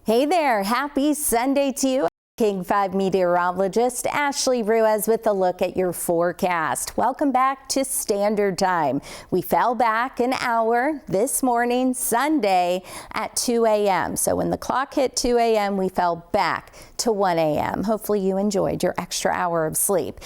Hey there, happy Sunday to you. King 5 meteorologist Ashley Ruiz with a look at your forecast. Welcome back to Standard Time. We fell back an hour this morning, Sunday at 2 a.m. So when the clock hit 2 a.m., we fell back to 1 a.m. Hopefully you enjoyed your extra hour of sleep.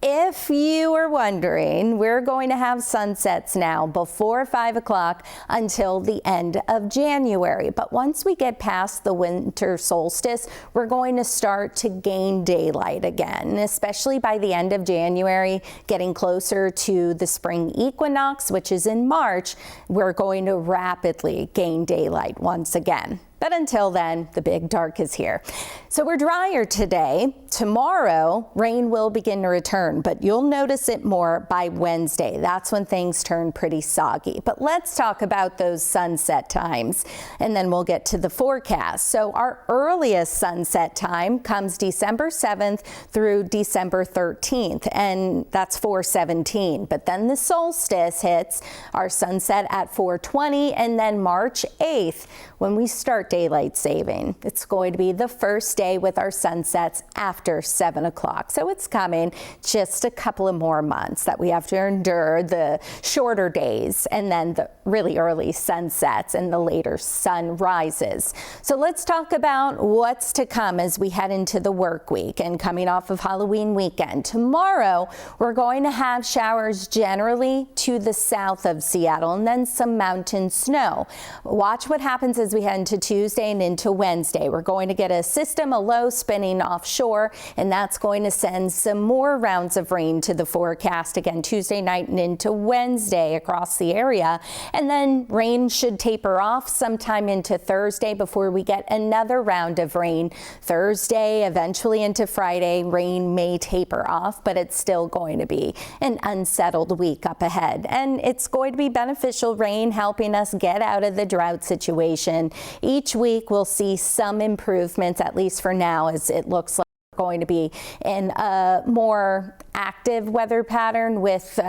If you were wondering, we're going to have sunsets now before 5 o'clock until the end of January. But once we get past the winter solstice, we're going to start to gain daylight again, especially by the end of January, getting closer to the spring equinox, which is in March. We're going to rapidly gain daylight once again. But until then, the big dark is here. So we're drier today. Tomorrow, rain will begin to return, but you'll notice it more by Wednesday. That's when things turn pretty soggy. But let's talk about those sunset times, and then we'll get to the forecast. So our earliest sunset time comes December 7th through December 13th, and that's 4:17. But then the solstice hits our sunset at 4:20, and then March 8th, when we start daylight saving. It's going to be the first day with our sunsets after 7 o'clock. So it's coming, just a couple of more months that we have to endure the shorter days and then the really early sunsets and the later sunrises. So let's talk about what's to come as we head into the work week and coming off of Halloween weekend. Tomorrow, we're going to have showers generally to the south of Seattle and then some mountain snow. Watch what happens as we head into Tuesday and into Wednesday. We're going to get a system, a low spinning offshore, and that's going to send some more rounds of rain to the forecast again Tuesday night and into Wednesday across the area. And then rain should taper off sometime into Thursday before we get another round of rain. Thursday, eventually into Friday, rain may taper off, but it's still going to be an unsettled week up ahead. And it's going to be beneficial rain helping us get out of the drought situation. Each week we'll see some improvements, at least for now, as it looks like we're going to be in a more active weather pattern with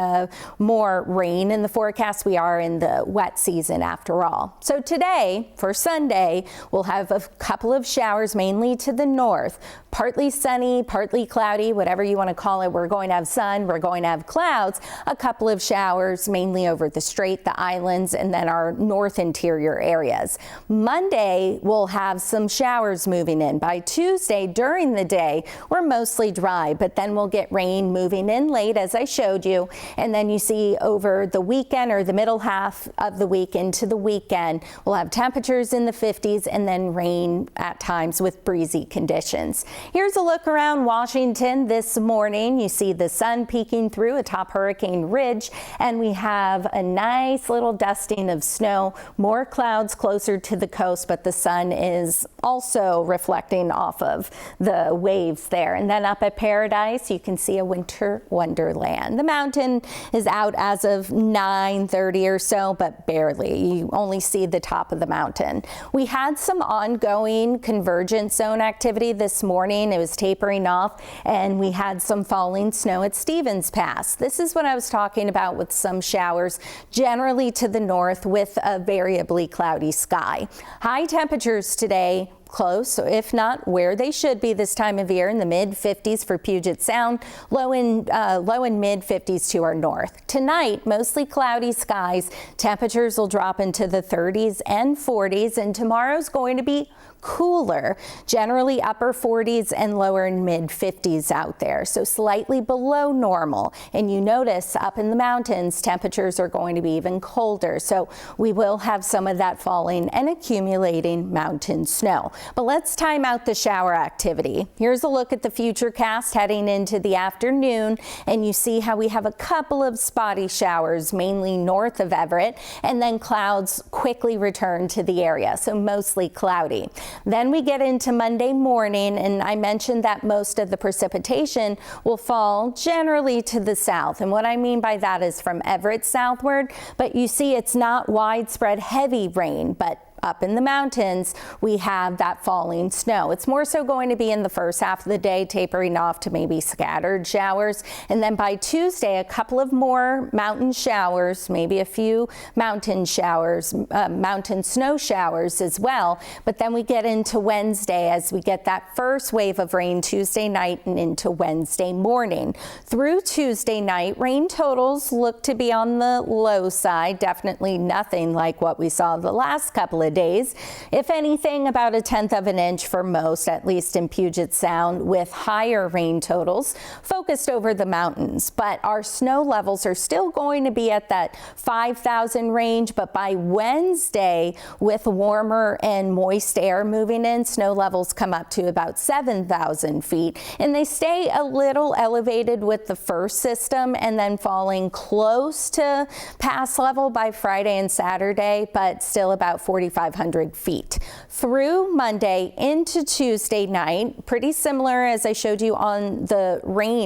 more rain in the forecast. We are in the wet season after all. So today, for Sunday, we'll have a couple of showers mainly to the north. Partly sunny, partly cloudy, whatever you want to call it. We're going to have sun, we're going to have clouds, a couple of showers mainly over the Strait, the islands, and then our north interior areas. Monday, we'll have some showers moving in. By Tuesday, during the day, we're mostly dry, but then we'll get rain moving in late, as I showed you. And then you see over the weekend or the middle half of the week into the weekend, we'll have temperatures in the 50s and then rain at times with breezy conditions. Here's a look around Washington this morning. You see the sun peeking through atop Hurricane Ridge, and we have a nice little dusting of snow, more clouds closer to the coast, but the sun is also reflecting off of the waves there. And then up at Paradise, you can see a winter wonderland. The mountain is out as of 9:30 or so, but barely. You only see the top of the mountain. We had some ongoing convergence zone activity this morning. It was tapering off, and we had some falling snow at Stevens Pass. This is what I was talking about with some showers generally to the north with a variably cloudy sky. High temperatures today, close, if not where they should be this time of year, in the mid-50s for Puget Sound, low and mid-50s to our north. Tonight, mostly cloudy skies. Temperatures will drop into the 30s and 40s, and tomorrow's going to be cooler, generally upper 40s and lower and mid-50s out there, so slightly below normal. And you notice up in the mountains, temperatures are going to be even colder, so we will have some of that falling and accumulating mountain snow. But let's time out the shower activity. Here's a look at the futurecast heading into the afternoon, and you see how we have a couple of spotty showers mainly north of Everett, and then clouds quickly return to the area, so mostly cloudy. Then we get into Monday morning, and I mentioned that most of the precipitation will fall generally to the south. And what I mean by that is from Everett southward, but you see it's not widespread heavy rain, but up in the mountains, we have that falling snow. It's more so going to be in the first half of the day, tapering off to maybe scattered showers. And then by Tuesday, a couple of more mountain showers, maybe a few mountain showers, mountain snow showers as well. But then we get into Wednesday as we get that first wave of rain Tuesday night and into Wednesday morning. Through Tuesday night, rain totals look to be on the low side. Definitely nothing like what we saw the last couple of days. If anything, about 1/10 of an inch for most, at least in Puget Sound, with higher rain totals focused over the mountains. But our snow levels are still going to be at that 5,000 range. But by Wednesday, with warmer and moist air moving in, snow levels come up to about 7,000 feet. And they stay a little elevated with the first system and then falling close to pass level by Friday and Saturday, but still about 4,500 feet. Through Monday into Tuesday night, pretty similar as I showed you on the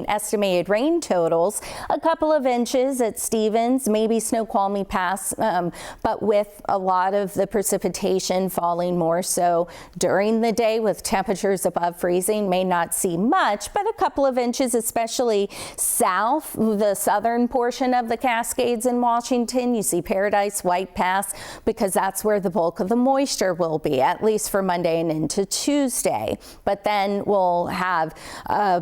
estimated rain totals, a couple of inches at Stevens, maybe Snoqualmie Pass, but with a lot of the precipitation falling more so during the day with temperatures above freezing. May not see much, but a couple of inches, especially south, the southern portion of the Cascades in Washington. You see Paradise, White Pass, because that's where the bulk of the moisture will be, at least for Monday and into Tuesday. But then we'll have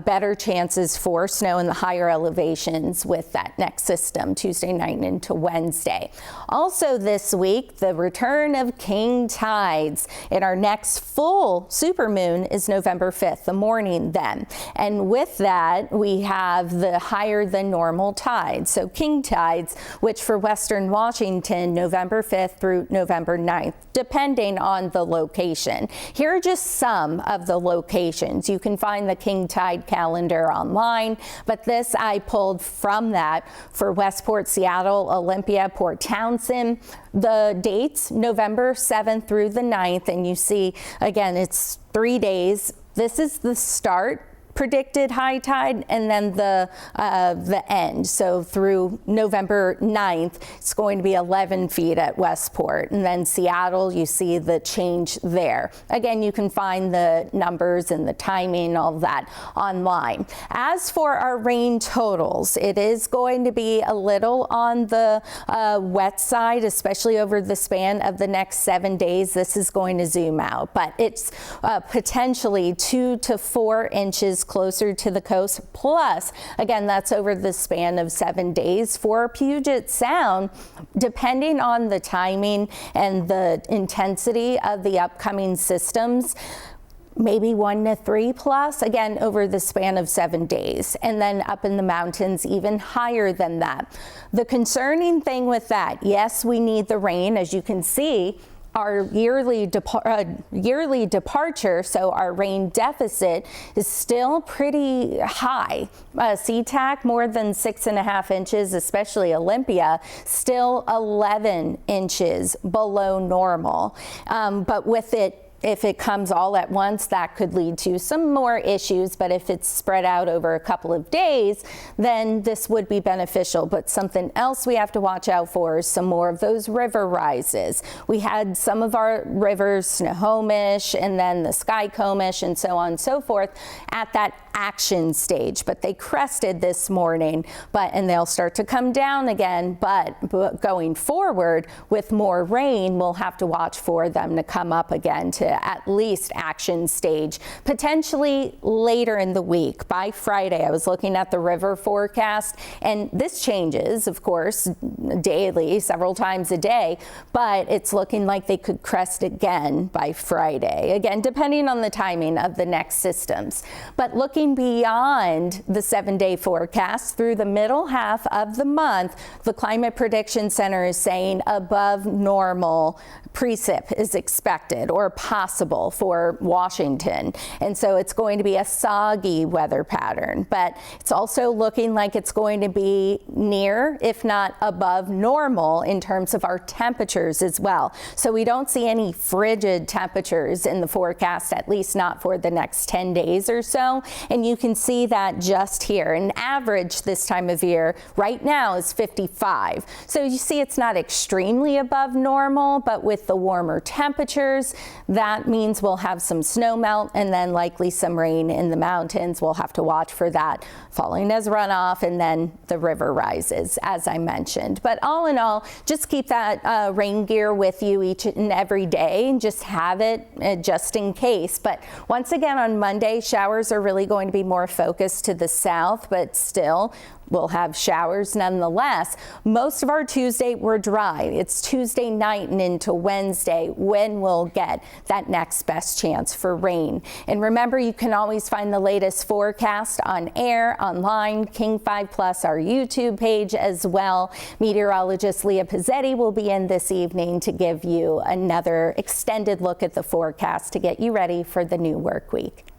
better chances for snow in the higher elevations with that next system Tuesday night and into Wednesday. Also this week, the return of king tides. And our next full supermoon is November 5th, the morning then. And with that, we have the higher than normal tides. So king tides, which for Western Washington, November 5th through November 9th, depending on the location. Here are just some of the locations. You can find the king tide calendar online, but this I pulled from that for Westport, Seattle, Olympia, Port Townsend. The dates, November 7th through the 9th, and you see, again, it's 3 days. This is the start predicted high tide and then the end. So through November 9th, it's going to be 11 feet at Westport. And then Seattle, you see the change there. Again, you can find the numbers and the timing, all that online. As for our rain totals, it is going to be a little on the wet side, especially over the span of the next 7 days. This is going to zoom out, but it's potentially 2 to 4 inches closer to the coast. Plus, again, that's over the span of 7 days for Puget Sound, depending on the timing and the intensity of the upcoming systems. Maybe 1 to 3 plus, again, over the span of 7 days. And then up in the mountains, even higher than that. The concerning thing with that, yes, we need the rain, as you can see. Our yearly departure, so our rain deficit, is still pretty high. SeaTac, more than 6.5 inches, especially Olympia, still 11 inches below normal. But with it, if it comes all at once, that could lead to some more issues. But if it's spread out over a couple of days, then this would be beneficial. But something else we have to watch out for is some more of those river rises. We had some of our rivers, Snohomish and then the Skykomish and so on and so forth, at that action stage, but they crested this morning, and they'll start to come down again. But going forward with more rain, we'll have to watch for them to come up again to at least action stage, potentially later in the week. By Friday, I was looking at the river forecast, and this changes, of course, daily, several times a day, but it's looking like they could crest again by Friday, again, depending on the timing of the next systems. But looking beyond the 7-day forecast through the middle half of the month, the Climate Prediction Center is saying above normal precip is expected or possible for Washington. And so it's going to be a soggy weather pattern, but it's also looking like it's going to be near, if not above normal in terms of our temperatures as well. So we don't see any frigid temperatures in the forecast, at least not for the next 10 days or so. And you can see that just here. An average this time of year right now is 55. So you see it's not extremely above normal, but with with the warmer temperatures, that means we'll have some snow melt and then likely some rain in the mountains. We'll have to watch for that falling as runoff, and then the river rises, as I mentioned. But all in all, just keep that rain gear with you each and every day and just have it just in case. But once again, on Monday, showers are really going to be more focused to the south, but still we'll have showers nonetheless. Most of our Tuesday we're dry. It's Tuesday night and into Wednesday when we'll get that next best chance for rain. And remember, you can always find the latest forecast on air, online, King 5 Plus, our YouTube page as well. Meteorologist Leah Pizzetti will be in this evening to give you another extended look at the forecast to get you ready for the new work week.